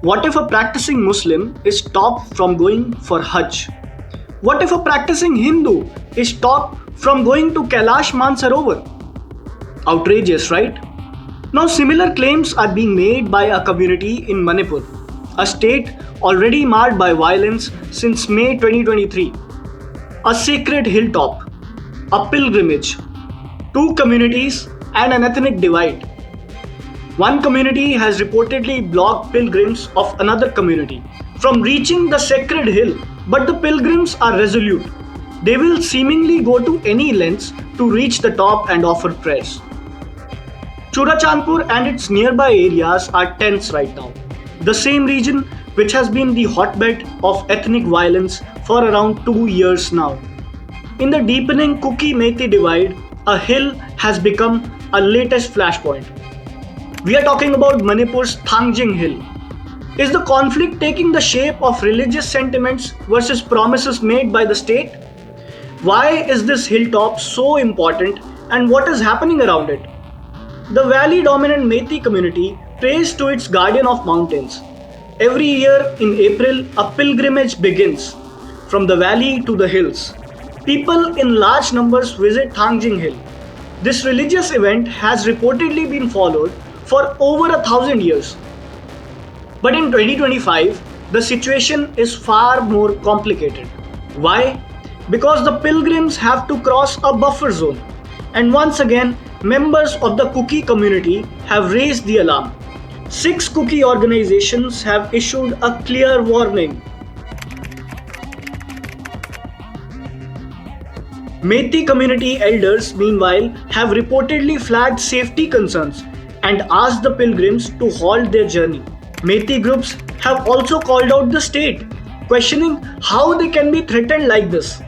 What if a practicing Muslim is stopped from going for Hajj? What if a practicing Hindu is stopped from going to Kailash Mansarovar? Outrageous, right? Now, similar claims are being made by a community in Manipur, a state already marred by violence since May 2023. A sacred hilltop, a pilgrimage, two communities, and an ethnic divide. One community has reportedly blocked pilgrims of another community from reaching the sacred hill, but the pilgrims are resolute. They will seemingly go to any lengths to reach the top and offer prayers. Churachandpur and its nearby areas are tense right now. The same region which has been the hotbed of ethnic violence for around 2 years now. In the deepening Kuki-Meitei divide, a hill has become a latest flashpoint. We are talking about Manipur's Thangjing Hill. Is the conflict taking the shape of religious sentiments versus promises made by the state? Why is this hilltop so important and what is happening around it? The valley-dominant Meitei community prays to its guardian of mountains. Every year in April, a pilgrimage begins from the valley to the hills. People in large numbers visit Thangjing Hill. This religious event has reportedly been followed for over 1,000 years. But in 2025, the situation is far more complicated. Why? Because the pilgrims have to cross a buffer zone. And once again, members of the Kuki community have raised the alarm. 6 Kuki organizations have issued a clear warning. Meitei community elders, meanwhile, have reportedly flagged safety concerns and asked the pilgrims to halt their journey. Meitei groups have also called out the state, questioning how they can be threatened like this.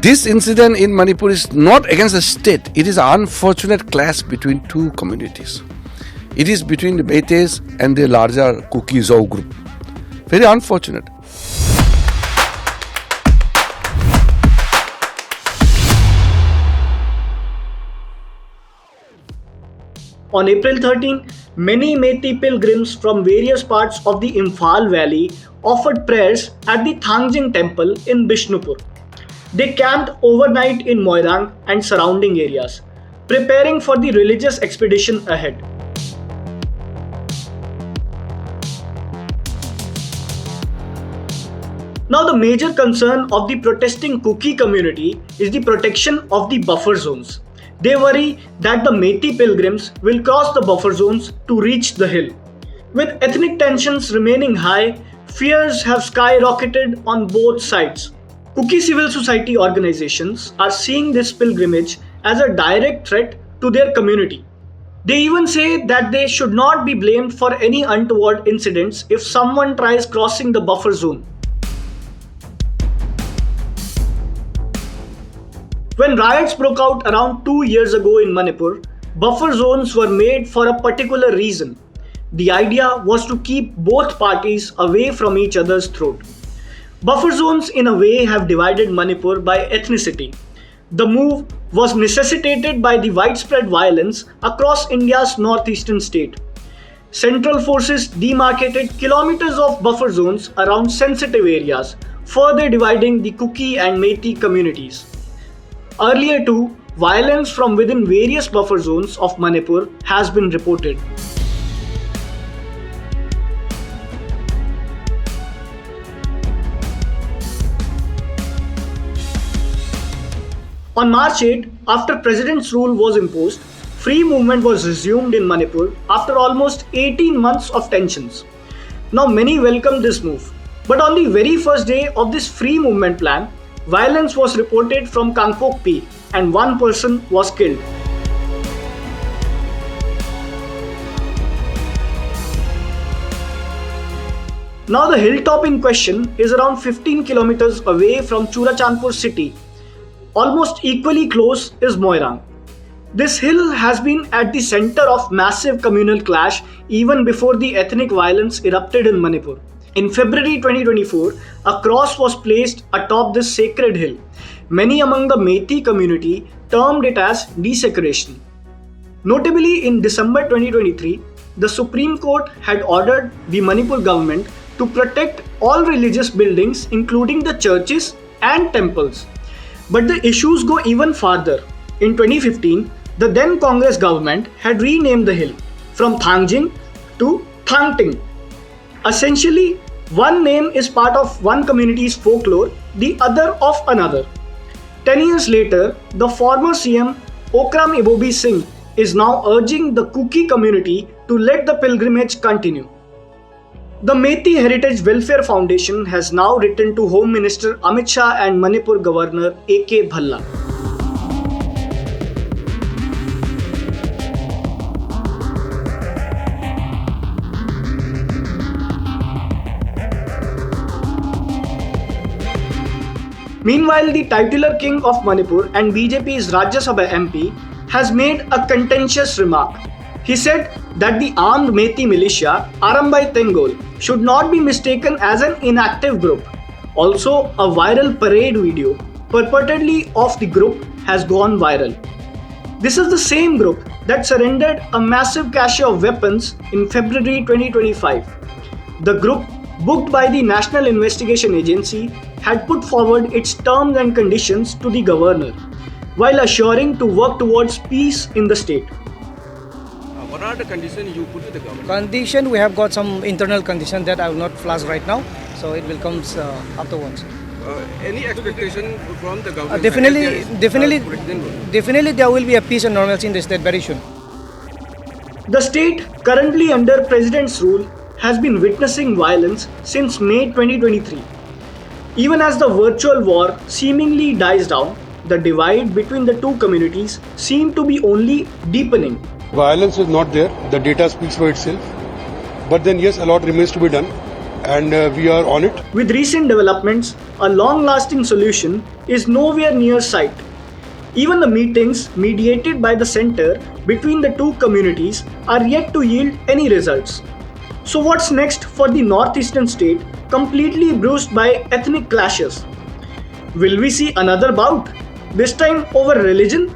This incident in Manipur is not against the state. It is an unfortunate clash between two communities. It is between the Meiteis and the larger Kuki Zhou group. Very unfortunate. On April 13, many Meitei pilgrims from various parts of the Imphal Valley offered prayers at the Thangjing temple in Bishnupur. They camped overnight in Moirang and surrounding areas, preparing for the religious expedition ahead. Now, the major concern of the protesting Kuki community is the protection of the buffer zones. They worry that the Meitei pilgrims will cross the buffer zones to reach the hill. With ethnic tensions remaining high, fears have skyrocketed on both sides. Kuki civil society organizations are seeing this pilgrimage as a direct threat to their community. They even say that they should not be blamed for any untoward incidents if someone tries crossing the buffer zone. When riots broke out around 2 years ago in Manipur, buffer zones were made for a particular reason. The idea was to keep both parties away from each other's throat. Buffer zones in a way have divided Manipur by ethnicity. The move was necessitated by the widespread violence across India's northeastern state. Central forces demarcated kilometers of buffer zones around sensitive areas, further dividing the Kuki and Meitei communities. Earlier too, violence from within various buffer zones of Manipur has been reported. On March 8, after President's rule was imposed, free movement was resumed in Manipur after almost 18 months of tensions. Now many welcomed this move, but on the very first day of this free movement plan, violence was reported from Kangpokpi and one person was killed. Now the hilltop in question is around 15 kilometers away from Churachandpur city. Almost equally close is Moirang. This hill has been at the center of massive communal clash even before the ethnic violence erupted in Manipur. In February 2024, a cross was placed atop this sacred hill. Many among the Meitei community termed it as desecration. Notably, in December 2023, the Supreme Court had ordered the Manipur government to protect all religious buildings, including the churches and temples. But the issues go even farther. In 2015, the then Congress government had renamed the hill from Thangjing to Thangting. Essentially, one name is part of one community's folklore, the other of another. 10 years later, the former CM Okram Ibobi Singh is now urging the Kuki community to let the pilgrimage continue. The Meitei Heritage Welfare Foundation has now written to Home Minister Amit Shah and Manipur Governor A.K. Bhalla. Meanwhile, the titular king of Manipur and BJP's Rajya Sabha MP has made a contentious remark. He said that the armed Meitei militia Arambai Tengol should not be mistaken as an inactive group. Also, a viral parade video purportedly of the group has gone viral. This is the same group that surrendered a massive cache of weapons in February 2025. The group, booked by the National Investigation Agency, had put forward its terms and conditions to the governor, while assuring to work towards peace in the state. What are the conditions you put to the government? Condition, we have got some internal condition that I will not flash right now, so it will come afterwards. Any expectation from the government? Definitely there will be a peace and normalcy in the state very soon. The state, currently under President's rule, has been witnessing violence since May 2023. Even as the virtual war seemingly dies down, the divide between the two communities seems to be only deepening. Violence is not there, the data speaks for itself. But then yes, a lot remains to be done and we are on it. With recent developments, a long-lasting solution is nowhere near sight. Even the meetings mediated by the center between the two communities are yet to yield any results. So what's next for the northeastern state completely bruised by ethnic clashes? Will we see another bout, this time over religion?